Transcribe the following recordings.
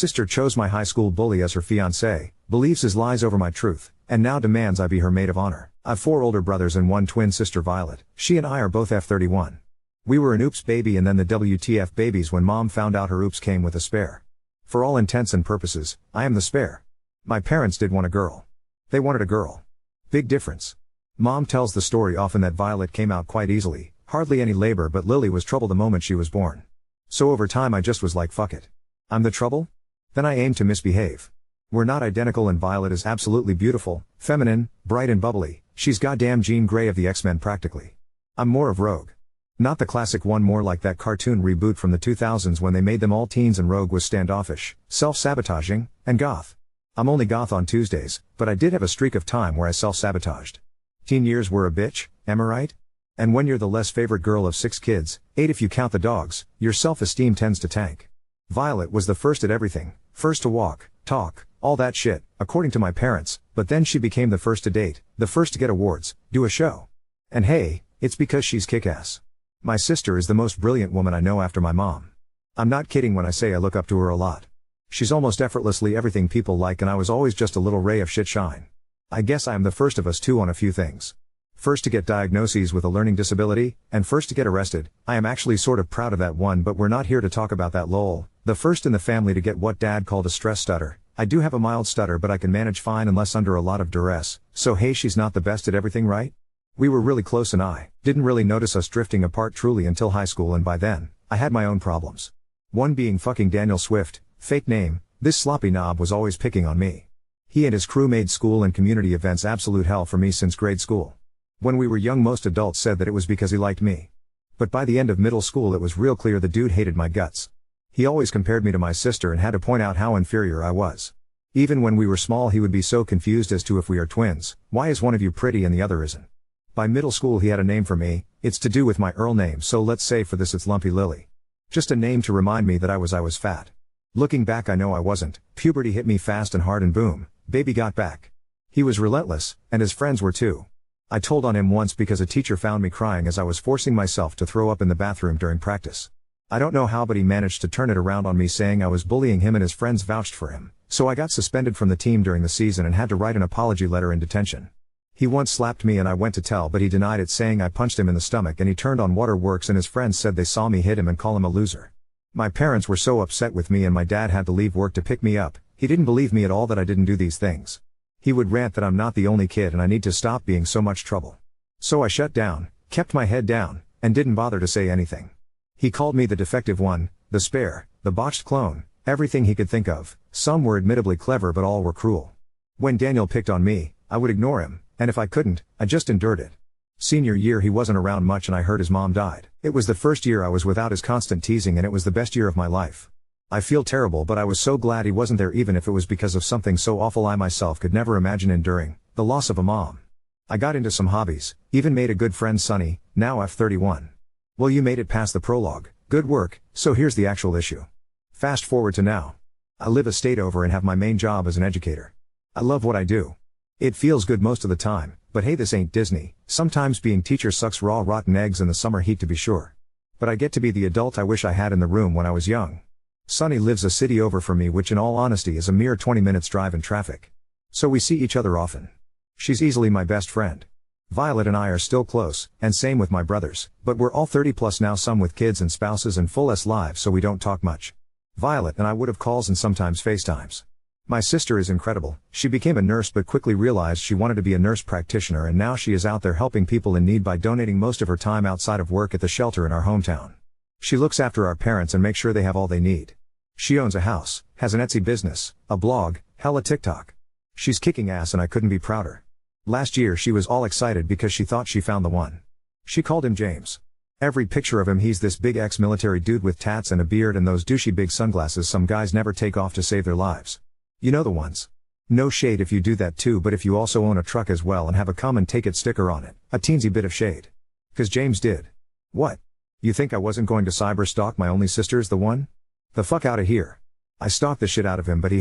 Sister chose my high school bully as her fiancé, believes his lies over my truth, and now demands I be her maid of honor. I've 4 older brothers and 1 twin sister, Violet. She and I are both F31. We were an oops baby and then the WTF babies when mom found out her oops came with a spare. For all intents and purposes, I am the spare. My parents did want a girl. They wanted a girl. Big difference. Mom tells the story often that Violet came out quite easily, hardly any labor, but Lily was trouble the moment she was born. So over time I just was like, fuck it. I'm the trouble? Then I aim to misbehave. We're not identical and Violet is absolutely beautiful, feminine, bright and bubbly. She's goddamn Jean Grey of the X-Men practically. I'm more of Rogue. Not the classic one, more like that cartoon reboot from the 2000s when they made them all teens and Rogue was standoffish, self-sabotaging, and goth. I'm only goth on Tuesdays, but I did have a streak of time where I self-sabotaged. Teen years were a bitch, am I right? And when you're the less favorite girl of 6 kids, 8 if you count the dogs, your self-esteem tends to tank. Violet was the first at everything, first to walk, talk, all that shit, according to my parents, but then she became the first to date, the first to get awards, do a show. And hey, it's because she's kick-ass. My sister is the most brilliant woman I know after my mom. I'm not kidding when I say I look up to her a lot. She's almost effortlessly everything people like and I was always just a little ray of shit shine. I guess I am the first of us too on a few things. First to get diagnoses with a learning disability, and first to get arrested. I am actually sort of proud of that one, but we're not here to talk about that, lol. The first in the family to get what dad called a stress stutter. I do have a mild stutter but I can manage fine unless under a lot of duress, so hey, she's not the best at everything, right? We were really close and I didn't really notice us drifting apart truly until high school, and by then, I had my own problems. One being fucking Daniel Swift, fake name. This sloppy knob was always picking on me. He and his crew made school and community events absolute hell for me since grade school. When we were young most adults said that it was because he liked me. But by the end of middle school it was real clear the dude hated my guts. He always compared me to my sister and had to point out how inferior I was. Even when we were small he would be so confused as to if we are twins, why is one of you pretty and the other isn't? By middle school he had a name for me, it's to do with my Earl name, so let's say for this it's Lumpy Lily. Just a name to remind me that I was fat. Looking back I know I wasn't. Puberty hit me fast and hard and boom, baby got back. He was relentless, and his friends were too. I told on him once because a teacher found me crying as I was forcing myself to throw up in the bathroom during practice. I don't know how but he managed to turn it around on me saying I was bullying him and his friends vouched for him, so I got suspended from the team during the season and had to write an apology letter in detention. He once slapped me and I went to tell but he denied it saying I punched him in the stomach and he turned on Waterworks and his friends said they saw me hit him and call him a loser. My parents were so upset with me and my dad had to leave work to pick me up. He didn't believe me at all that I didn't do these things. He would rant that I'm not the only kid and I need to stop being so much trouble. So I shut down, kept my head down, and didn't bother to say anything. He called me the defective one, the spare, the botched clone, everything he could think of. Some were admittably clever but all were cruel. When Daniel picked on me, I would ignore him, and if I couldn't, I just endured it. Senior year he wasn't around much and I heard his mom died. It was the first year I was without his constant teasing and it was the best year of my life. I feel terrible but I was so glad he wasn't there even if it was because of something so awful I myself could never imagine enduring, the loss of a mom. I got into some hobbies, even made a good friend Sonny, now F31. Well, you made it past the prologue, good work, so here's the actual issue. Fast forward to now. I live a state over and have my main job as an educator. I love what I do. It feels good most of the time, but hey, this ain't Disney. Sometimes being teacher sucks raw rotten eggs in the summer heat to be sure. But I get to be the adult I wish I had in the room when I was young. Sonny lives a city over from me which in all honesty is a mere 20 minutes drive in traffic. So we see each other often. She's easily my best friend. Violet and I are still close, and same with my brothers, but we're all 30 plus now, some with kids and spouses and full lives, so we don't talk much. Violet and I would have calls and sometimes FaceTimes. My sister is incredible. She became a nurse but quickly realized she wanted to be a nurse practitioner and now she is out there helping people in need by donating most of her time outside of work at the shelter in our hometown. She looks after our parents and makes sure they have all they need. She owns a house, has an Etsy business, a blog, hella TikTok. She's kicking ass and I couldn't be prouder. Last year she was all excited because she thought she found the one. She called him James. Every picture of him he's this big ex-military dude with tats and a beard and those douchey big sunglasses some guys never take off to save their lives. You know the ones. No shade if you do that too, but if you also own a truck as well and have a come and take it sticker on it, a teensy bit of shade. 'Cause James did. What? You think I wasn't going to cyber stalk my only sister's the one? The fuck outta here. I stalked the shit out of him but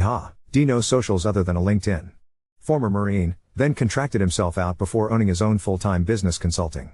D no socials other than a LinkedIn. Former Marine, then contracted himself out before owning his own full-time business consulting.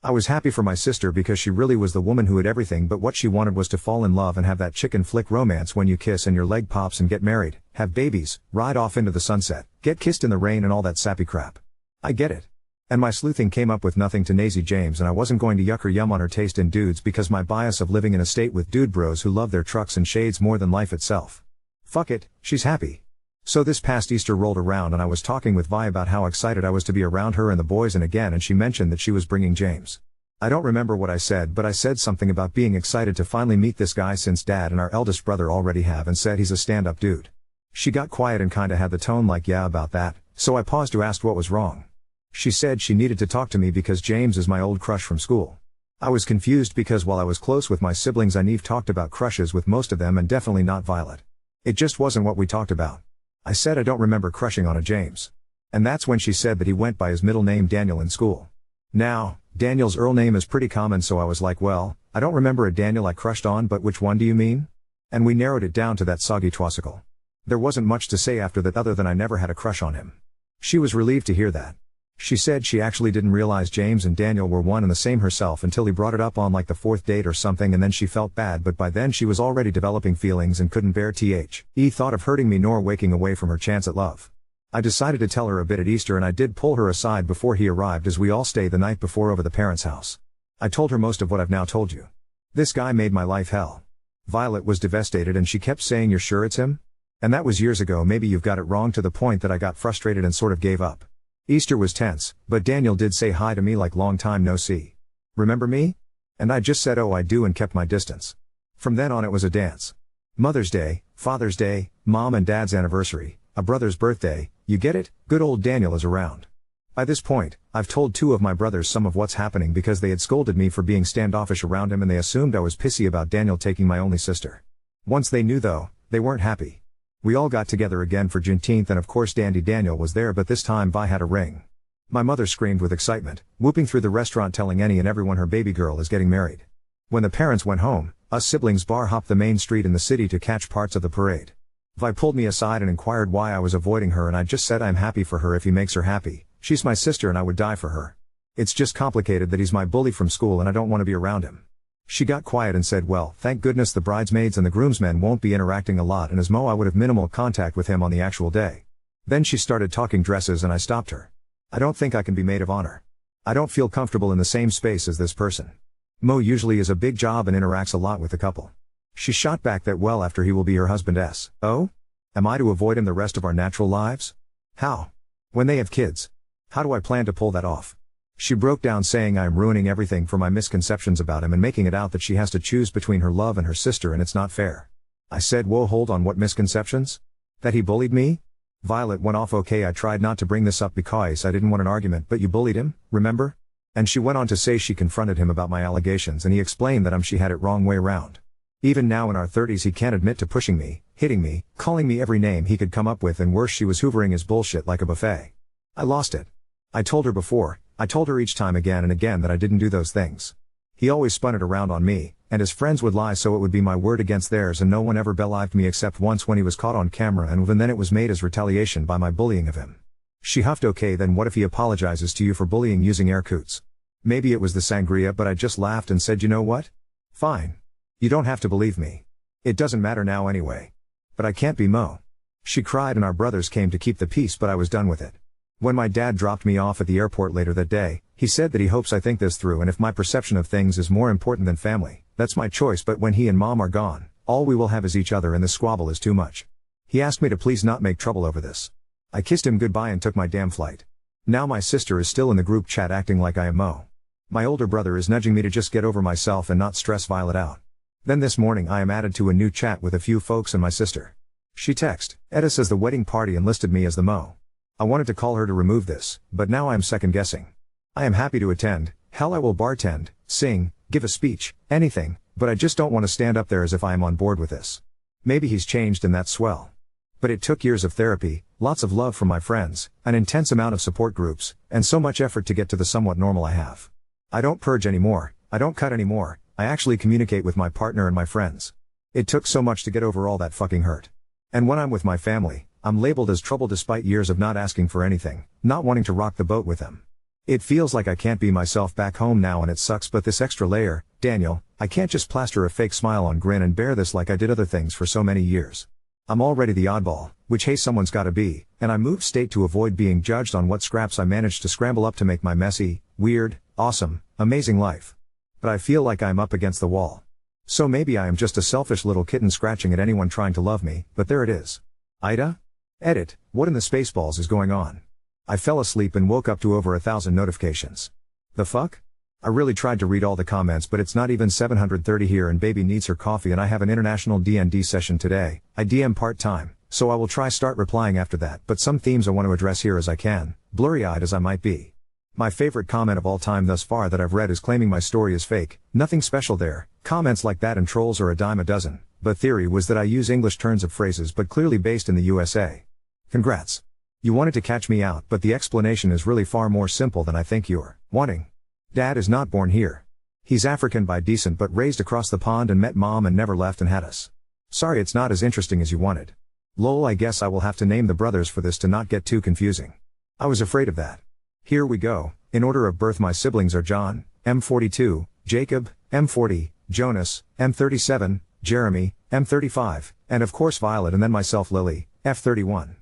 I was happy for my sister because she really was the woman who had everything, but what she wanted was to fall in love and have that chicken flick romance when you kiss and your leg pops and get married, have babies, ride off into the sunset, get kissed in the rain and all that sappy crap. I get it. And my sleuthing came up with nothing to Nazy James, and I wasn't going to yuck or yum on her taste in dudes because my bias of living in a state with dude bros who love their trucks and shades more than life itself. Fuck it, she's happy. So this past Easter rolled around and I was talking with Vi about how excited I was to be around her and the boys and she mentioned that she was bringing James. I don't remember what I said, but I said something about being excited to finally meet this guy since Dad and our eldest brother already have, and said he's a stand-up dude. She got quiet and kinda had the tone like yeah about that, so I paused to ask what was wrong. She said she needed to talk to me because James is my old crush from school. I was confused because while I was close with my siblings, Neve talked about crushes with most of them and definitely not Violet. It just wasn't what we talked about. I said I don't remember crushing on a James. And that's when she said that he went by his middle name Daniel in school. Now, Daniel's Earl name is pretty common, so I was like, well, I don't remember a Daniel I crushed on, but which one do you mean? And we narrowed it down to that soggy twasicle. There wasn't much to say after that other than I never had a crush on him. She was relieved to hear that. She said she actually didn't realize James and Daniel were one and the same herself until he brought it up on like the fourth date or something, and then she felt bad, but by then she was already developing feelings and couldn't bear thought of hurting me nor waking away from her chance at love. I decided to tell her a bit at Easter, and I did pull her aside before he arrived as we all stayed the night before over the parents' house. I told her most of what I've now told you. This guy made my life hell. Violet was devastated and she kept saying, "You're sure it's him?" And that was years ago. Maybe you've got it wrong, to the point that I got frustrated and sort of gave up. Easter was tense, but Daniel did say hi to me like long time no see. Remember me? And I just said oh I do and kept my distance. From then on it was a dance. Mother's Day, Father's Day, Mom and Dad's anniversary, a brother's birthday, you get it, good old Daniel is around. By this point, I've told two of my brothers some of what's happening because they had scolded me for being standoffish around him and they assumed I was pissy about Daniel taking my only sister. Once they knew though, they weren't happy. We all got together again for Juneteenth and of course Dandy Daniel was there, but this time Vi had a ring. My mother screamed with excitement, whooping through the restaurant telling any and everyone her baby girl is getting married. When the parents went home, us siblings bar hopped the main street in the city to catch parts of the parade. Vi pulled me aside and inquired why I was avoiding her, and I just said I'm happy for her if he makes her happy. She's my sister and I would die for her. It's just complicated that he's my bully from school and I don't want to be around him. She got quiet and said, well, thank goodness the bridesmaids and the groomsmen won't be interacting a lot, and as Mo I would have minimal contact with him on the actual day. Then she started talking dresses and I stopped her. I don't think I can be maid of honor. I don't feel comfortable in the same space as this person. Mo usually is a big job and interacts a lot with the couple. She shot back that well after he will be her husband. Oh? Am I to avoid him the rest of our natural lives? How? When they have kids? How do I plan to pull that off? She broke down saying I am ruining everything for my misconceptions about him and making it out that she has to choose between her love and her sister and it's not fair. I said, whoa, hold on, what misconceptions? That he bullied me? Violet went off. Okay, I tried not to bring this up because I didn't want an argument, but you bullied him, remember? And she went on to say she confronted him about my allegations and he explained that she had it wrong way around. Even now in our 30s he can't admit to pushing me, hitting me, calling me every name he could come up with, and worse, she was hoovering his bullshit like a buffet. I lost it. I told her before, I told her each time again and again that I didn't do those things. He always spun it around on me, and his friends would lie so it would be my word against theirs, and no one ever believed me except once when he was caught on camera, and even then it was made as retaliation by my bullying of him. She huffed, okay then what if he apologizes to you for bullying, using air quotes? Maybe it was the sangria, but I just laughed and said, you know what? Fine. You don't have to believe me. It doesn't matter now anyway. But I can't be Mo. She cried and our brothers came to keep the peace, but I was done with it. When my dad dropped me off at the airport later that day, he said that he hopes I think this through, and if my perception of things is more important than family, that's my choice, but when he and Mom are gone, all we will have is each other and this squabble is too much. He asked me to please not make trouble over this. I kissed him goodbye and took my damn flight. Now my sister is still in the group chat acting like I am Mo. My older brother is nudging me to just get over myself and not stress Violet out. Then this morning I am added to a new chat with a few folks and my sister. She texted, Etta says the wedding party and listed me as the Mo. I wanted to call her to remove this, but now I am second guessing. I am happy to attend, hell I will bartend, sing, give a speech, anything, but I just don't want to stand up there as if I am on board with this. Maybe he's changed and that's swell. But it took years of therapy, lots of love from my friends, an intense amount of support groups, and so much effort to get to the somewhat normal I have. I don't purge anymore, I don't cut anymore, I actually communicate with my partner and my friends. It took so much to get over all that fucking hurt. And when I'm with my family, I'm labeled as trouble despite years of not asking for anything, not wanting to rock the boat with them. It feels like I can't be myself back home now and it sucks, but this extra layer, Daniel, I can't just plaster a fake smile on grin and bear this like I did other things for so many years. I'm already the oddball, which hey someone's gotta be, and I moved state to avoid being judged on what scraps I managed to scramble up to make my messy, weird, awesome, amazing life. But I feel like I'm up against the wall. So maybe I am just a selfish little kitten scratching at anyone trying to love me, but there it is. Ida? Edit, what in the spaceballs is going on? I fell asleep and woke up to over 1,000 notifications. The fuck? I really tried to read all the comments, but it's not even 730 here and baby needs her coffee and I have an international D&D session today. I DM part-time, so I will try start replying after that, but some themes I want to address here as I can, blurry-eyed as I might be. My favorite comment of all time thus far that I've read is claiming my story is fake. Nothing special there, comments like that and trolls are a dime a dozen, but theory was that I use English turns of phrases but clearly based in the USA. Congrats. You wanted to catch me out, but the explanation is really far more simple than I think you're wanting. Dad is not born here. He's African by descent but raised across the pond and met mom and never left and had us. Sorry it's not as interesting as you wanted. Lol, I guess I will have to name the brothers for this to not get too confusing. I was afraid of that. Here we go. In order of birth my siblings are John, M42, Jacob, M40, Jonas, M37, Jeremy, M35, and of course Violet and then myself Lily, F31.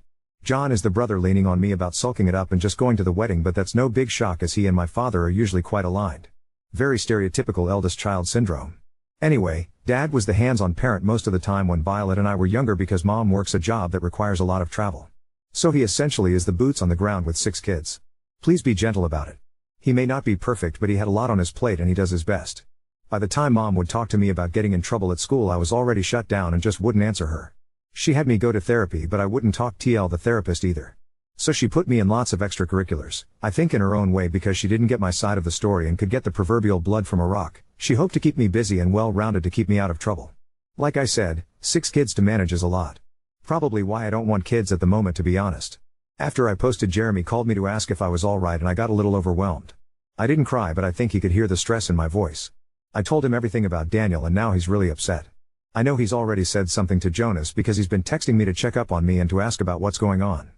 John is the brother leaning on me about sulking it up and just going to the wedding, but that's no big shock as he and my father are usually quite aligned. Very stereotypical eldest child syndrome. Anyway, Dad was the hands-on parent most of the time when Violet and I were younger because Mom works a job that requires a lot of travel. So he essentially is the boots on the ground with 6 kids. Please be gentle about it. He may not be perfect but he had a lot on his plate and he does his best. By the time Mom would talk to me about getting in trouble at school I was already shut down and just wouldn't answer her. She had me go to therapy but I wouldn't talk TL the therapist either. So she put me in lots of extracurriculars, I think in her own way because she didn't get my side of the story and could get the proverbial blood from a rock. She hoped to keep me busy and well-rounded to keep me out of trouble. Like I said, 6 kids to manage is a lot. Probably why I don't want kids at the moment to be honest. After I posted Jeremy called me to ask if I was alright and I got a little overwhelmed. I didn't cry but I think he could hear the stress in my voice. I told him everything about Daniel and now he's really upset. I know he's already said something to Jonas because he's been texting me to check up on me and to ask about what's going on.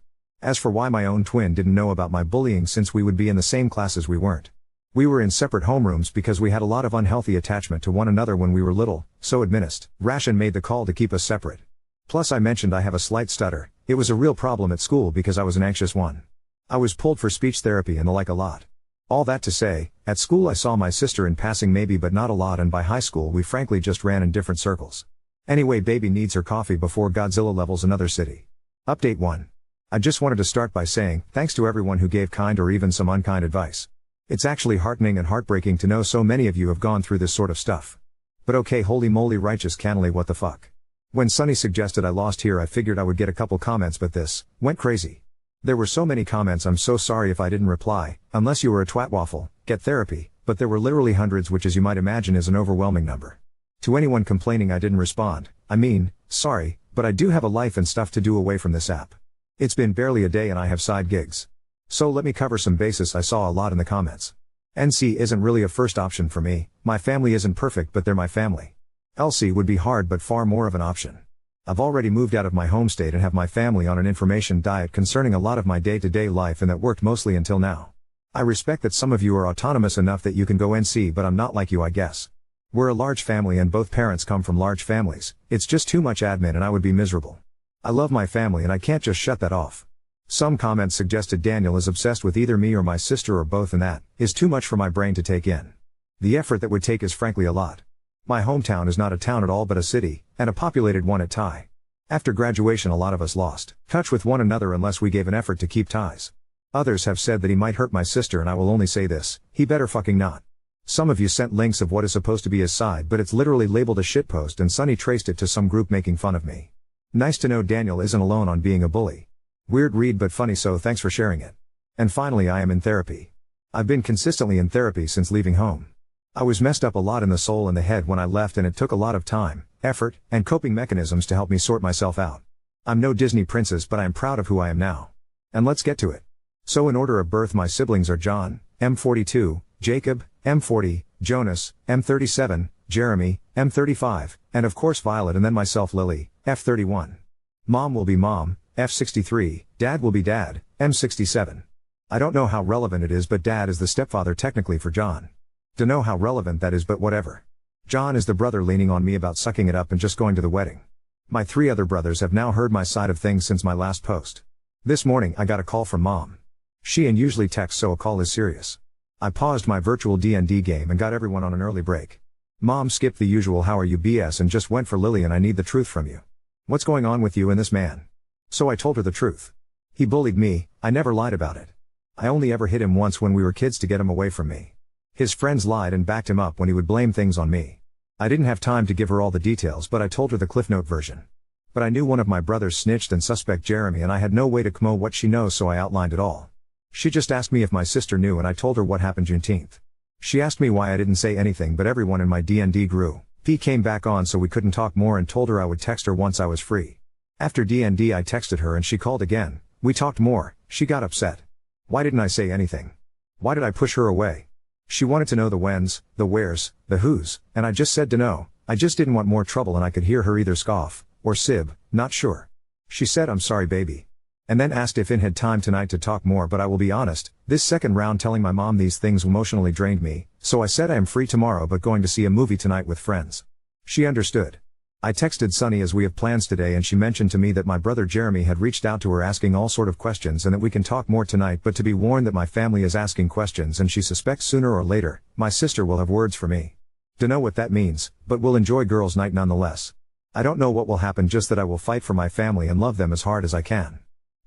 As for why my own twin didn't know about my bullying since we would be in the same classes we weren't. We were in separate homerooms because we had a lot of unhealthy attachment to one another when we were little, so administ Ration made the call to keep us separate. Plus I mentioned I have a slight stutter. It was a real problem at school because I was an anxious one. I was pulled for speech therapy and the like a lot. All that to say, at school I saw my sister in passing maybe but not a lot and by high school we frankly just ran in different circles. Anyway baby needs her coffee before Godzilla levels another city. Update 1. I just wanted to start by saying, thanks to everyone who gave kind or even some unkind advice. It's actually heartening and heartbreaking to know so many of you have gone through this sort of stuff. But okay holy moly righteous cannily what the fuck. When Sunny suggested I lost here I figured I would get a couple comments but this went crazy. There were so many comments I'm so sorry if I didn't reply, unless you were a twat waffle, get therapy, but there were literally hundreds which as you might imagine is an overwhelming number. To anyone complaining I didn't respond, I mean, sorry, but I do have a life and stuff to do away from this app. It's been barely a day and I have side gigs. So let me cover some bases I saw a lot in the comments. NC isn't really a first option for me, my family isn't perfect but they're my family. LC would be hard but far more of an option. I've already moved out of my home state and have my family on an information diet concerning a lot of my day-to-day life and that worked mostly until now. I respect that some of you are autonomous enough that you can go NC but I'm not like you I guess. We're a large family and both parents come from large families, it's just too much admin and I would be miserable. I love my family and I can't just shut that off. Some comments suggested Daniel is obsessed with either me or my sister or both and that is too much for my brain to take in. The effort that would take is frankly a lot. My hometown is not a town at all but a city, and a populated one at tie. After graduation a lot of us lost touch with one another unless we gave an effort to keep ties. Others have said that he might hurt my sister and I will only say this, he better fucking not. Some of you sent links of what is supposed to be his side but it's literally labeled a shitpost and Sunny traced it to some group making fun of me. Nice to know Daniel isn't alone on being a bully. Weird read but funny so thanks for sharing it. And finally I am in therapy. I've been consistently in therapy since leaving home. I was messed up a lot in the soul and the head when I left and it took a lot of time, effort, and coping mechanisms to help me sort myself out. I'm no Disney princess but I'm proud of who I am now. And let's get to it. So in order of birth my siblings are John, M42, Jacob, M40, Jonas, M37, Jeremy, M35, and of course Violet and then myself Lily, F31. Mom will be mom, F63, Dad will be dad, M67. I don't know how relevant it is, but Dad is the stepfather technically for John. Dunno how relevant that is, but whatever. John is the brother leaning on me about sucking it up and just going to the wedding. My 3 other brothers have now heard my side of things since my last post. This morning I got a call from Mom. She usually texts, so a call is serious. I paused my virtual D&D game and got everyone on an early break. Mom skipped the usual "how are you" BS and just went for "Lillian, I need the truth from you. What's going on with you and this man?" So I told her the truth. He bullied me, I never lied about it. I only ever hit him once when we were kids to get him away from me. His friends lied and backed him up when he would blame things on me. I didn't have time to give her all the details, but I told her the Cliff Note version. But I knew one of my brothers snitched and suspect Jeremy, and I had no way to know what she knows, so I outlined it all. She just asked me if my sister knew, and I told her what happened Juneteenth. She asked me why I didn't say anything, but everyone in my D&D grew. P came back on, so we couldn't talk more, and told her I would text her once I was free. After D&D I texted her and she called again. We talked more. She got upset. Why didn't I say anything? Why did I push her away? She wanted to know the whens, the wheres, the whos, and I just said no. I just didn't want more trouble, and I could hear her either scoff or sib, not sure. She said, "I'm sorry baby." And then asked if I had time tonight to talk more, but I will be honest, this second round telling my mom these things emotionally drained me, so I said I am free tomorrow but going to see a movie tonight with friends. She understood. I texted Sunny as we have plans today, and she mentioned to me that my brother Jeremy had reached out to her asking all sort of questions and that we can talk more tonight, but to be warned that my family is asking questions and she suspects sooner or later, my sister will have words for me. Dunno what that means, but we'll enjoy girls' night nonetheless. I don't know what will happen, just that I will fight for my family and love them as hard as I can.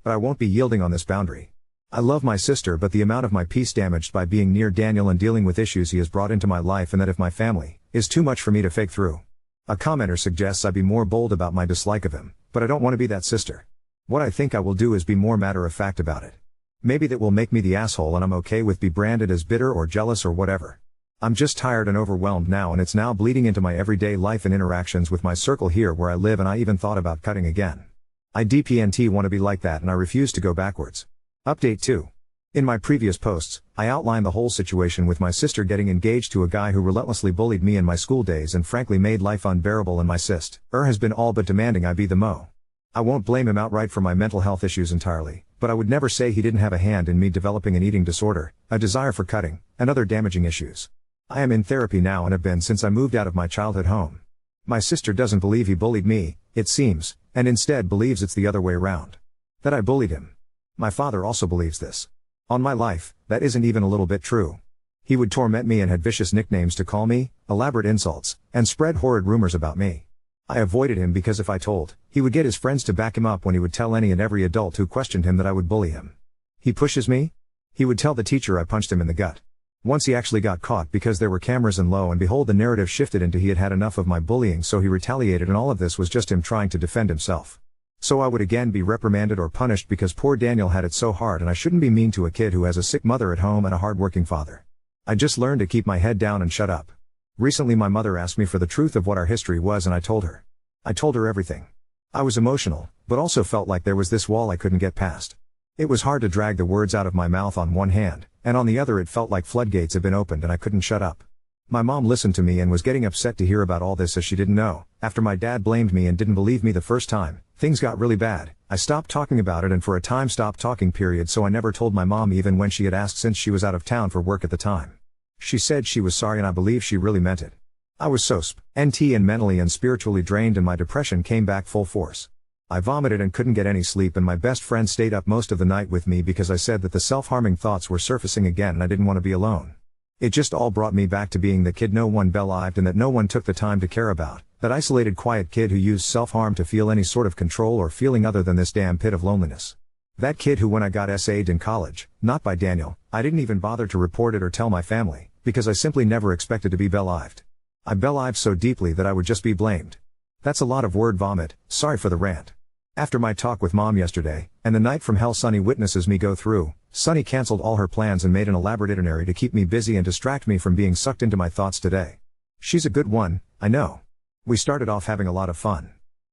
But I won't be yielding on this boundary. I love my sister, but the amount of my peace damaged by being near Daniel and dealing with issues he has brought into my life, and that if my family is too much for me to fake through. A commenter suggests I be more bold about my dislike of him, but I don't want to be that sister. What I think I will do is be more matter of fact about it. Maybe that will make me the asshole, and I'm okay with be branded as bitter or jealous or whatever. I'm just tired and overwhelmed now, and it's now bleeding into my everyday life and interactions with my circle here where I live, and I even thought about cutting again. I DPNT want to be like that, and I refuse to go backwards. Update 2. In my previous posts, I outlined the whole situation with my sister getting engaged to a guy who relentlessly bullied me in my school days and frankly made life unbearable, and my sister has been all but demanding I be the mo. I won't blame him outright for my mental health issues entirely, but I would never say he didn't have a hand in me developing an eating disorder, a desire for cutting, and other damaging issues. I am in therapy now and have been since I moved out of my childhood home. My sister doesn't believe he bullied me, it seems, and instead believes it's the other way around. That I bullied him. My father also believes this. On my life, that isn't even a little bit true. He would torment me and had vicious nicknames to call me, elaborate insults, and spread horrid rumors about me. I avoided him because if I told, he would get his friends to back him up when he would tell any and every adult who questioned him that I would bully him. He pushes me? He would tell the teacher I punched him in the gut. Once he actually got caught because there were cameras, and lo and behold the narrative shifted into he had had enough of my bullying, so he retaliated, and all of this was just him trying to defend himself. So I would again be reprimanded or punished because poor Daniel had it so hard, and I shouldn't be mean to a kid who has a sick mother at home and a hard-working father. I just learned to keep my head down and shut up. Recently my mother asked me for the truth of what our history was, and I told her. I told her everything. I was emotional, but also felt like there was this wall I couldn't get past. It was hard to drag the words out of my mouth on one hand, and on the other it felt like floodgates had been opened and I couldn't shut up. My mom listened to me and was getting upset to hear about all this, as she didn't know. After my dad blamed me and didn't believe me the first time, things got really bad. I stopped talking about it and for a time stopped talking period, so I never told my mom even when she had asked, since she was out of town for work at the time. She said she was sorry, and I believe she really meant it. I was so NT and mentally and spiritually drained, and my depression came back full force. I vomited and couldn't get any sleep, and my best friend stayed up most of the night with me because I said that the self-harming thoughts were surfacing again and I didn't want to be alone. It just all brought me back to being the kid no one believed and that no one took the time to care about, that isolated quiet kid who used self-harm to feel any sort of control or feeling other than this damn pit of loneliness. That kid who, when I got SA'd in college, not by Daniel, I didn't even bother to report it or tell my family, because I simply never expected to be believed. I believed so deeply that I would just be blamed. That's a lot of word vomit, sorry for the rant. After my talk with mom yesterday, and the night from hell Sunny witnesses me go through, Sunny cancelled all her plans and made an elaborate itinerary to keep me busy and distract me from being sucked into my thoughts today. She's a good one, I know. We started off having a lot of fun.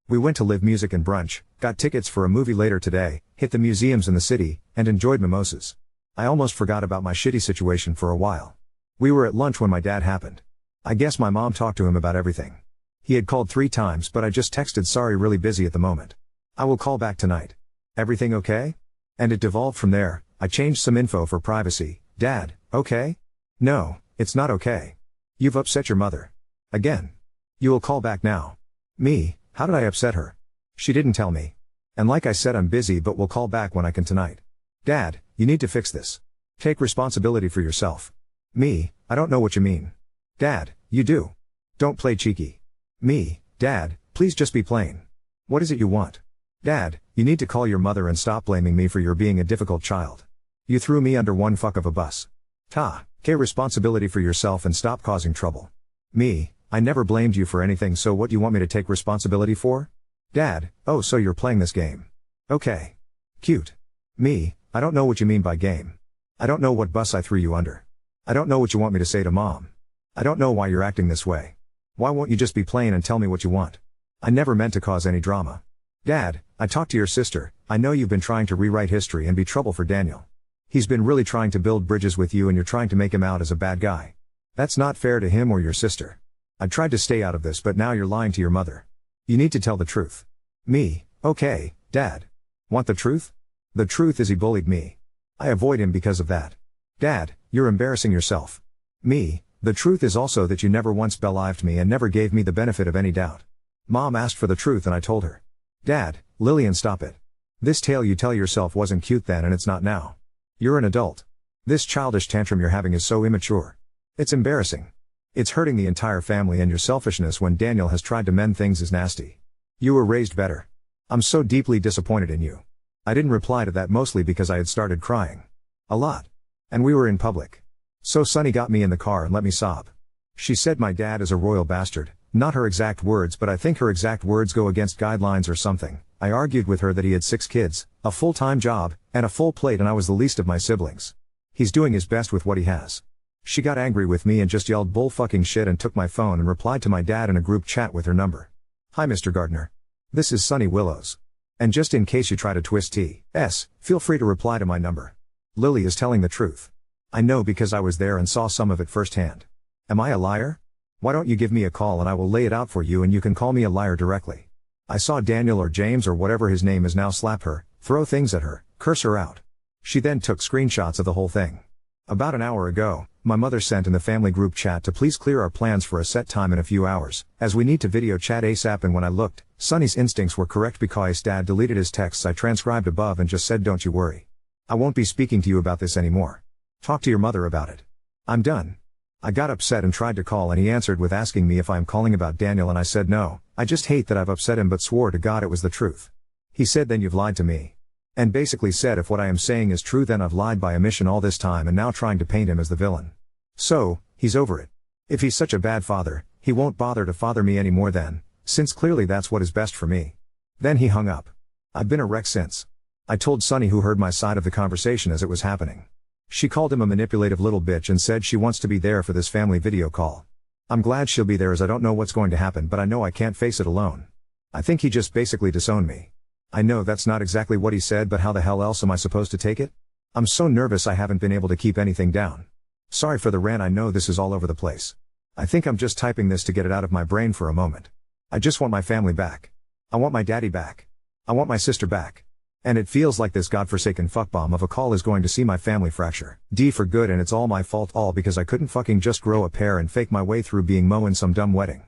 We went to live music and brunch, got tickets for a movie later today, hit the museums in the city, and enjoyed mimosas. I almost forgot about my shitty situation for a while. We were at lunch when my dad happened. I guess my mom talked to him about everything. He had called 3 times, but I just texted sorry, really busy at the moment. I will call back tonight. Everything okay? And it devolved from there. I changed some info for privacy. Dad, okay? No, it's not okay. You've upset your mother. Again. You will call back now. Me, how did I upset her? She didn't tell me. And like I said, I'm busy, but we'll call back when I can tonight. Dad, you need to fix this. Take responsibility for yourself. Me, I don't know what you mean. Dad, you do. Don't play cheeky. Me, Dad, please just be plain. What is it you want? Dad, you need to call your mother and stop blaming me for your being a difficult child. You threw me under one fuck of a bus. Take responsibility for yourself and stop causing trouble. Me, I never blamed you for anything, so what do you want me to take responsibility for? Dad, oh, so you're playing this game. Okay. Cute. Me, I don't know what you mean by game. I don't know what bus I threw you under. I don't know what you want me to say to Mom. I don't know why you're acting this way. Why won't you just be plain and tell me what you want? I never meant to cause any drama. Dad, I talked to your sister. I know you've been trying to rewrite history and be trouble for Daniel. He's been really trying to build bridges with you and you're trying to make him out as a bad guy. That's not fair to him or your sister. I tried to stay out of this, but now you're lying to your mother. You need to tell the truth. Me, okay, Dad. Want the truth? The truth is he bullied me. I avoid him because of that. Dad, you're embarrassing yourself. Me, the truth is also that you never once believed me and never gave me the benefit of any doubt. Mom asked for the truth and I told her. Dad, Lillian, stop it. This tale you tell yourself wasn't cute then and it's not now. You're an adult. This childish tantrum you're having is so immature. It's embarrassing. It's hurting the entire family, and your selfishness when Daniel has tried to mend things is nasty. You were raised better. I'm so deeply disappointed in you. I didn't reply to that mostly because I had started crying. A lot. And we were in public. So Sunny got me in the car and let me sob. She said my dad is a royal bastard, not her exact words, but I think her exact words go against guidelines or something. I argued with her that he had 6 kids, a full-time job, and a full plate, and I was the least of my siblings. He's doing his best with what he has. She got angry with me and just yelled bull fucking shit and took my phone and replied to my dad in a group chat with her number. Hi Mr. Gardner. This is Sunny Willows. And just in case you try to twist T.S., feel free to reply to my number. Lily is telling the truth. I know because I was there and saw some of it firsthand. Am I a liar? Why don't you give me a call and I will lay it out for you and you can call me a liar directly. I saw Daniel or James or whatever his name is now slap her, throw things at her, curse her out. She then took screenshots of the whole thing. About an hour ago, my mother sent in the family group chat to please clear our plans for a set time in a few hours, as we need to video chat ASAP, and when I looked, Sunny's instincts were correct because Dad deleted his texts I transcribed above and just said don't you worry. I won't be speaking to you about this anymore. Talk to your mother about it. I'm done. I got upset and tried to call and he answered with asking me if I'm calling about Daniel and I said no, I just hate that I've upset him but swore to God it was the truth. He said then you've lied to me. And basically said if what I am saying is true then I've lied by omission all this time and now trying to paint him as the villain. So, he's over it. If he's such a bad father, he won't bother to father me anymore then, since clearly that's what is best for me. Then he hung up. I've been a wreck since. I told Sunny, who heard my side of the conversation as it was happening. She called him a manipulative little bitch and said she wants to be there for this family video call. I'm glad she'll be there as I don't know what's going to happen, but I know I can't face it alone. I think he just basically disowned me. I know that's not exactly what he said, but how the hell else am I supposed to take it? I'm so nervous I haven't been able to keep anything down. Sorry for the rant, I know this is all over the place. I think I'm just typing this to get it out of my brain for a moment. I just want my family back. I want my daddy back. I want my sister back. And it feels like this godforsaken fuckbomb of a call is going to see my family fracture. D for good, and it's all my fault, all because I couldn't fucking just grow a pair and fake my way through being Mo in some dumb wedding.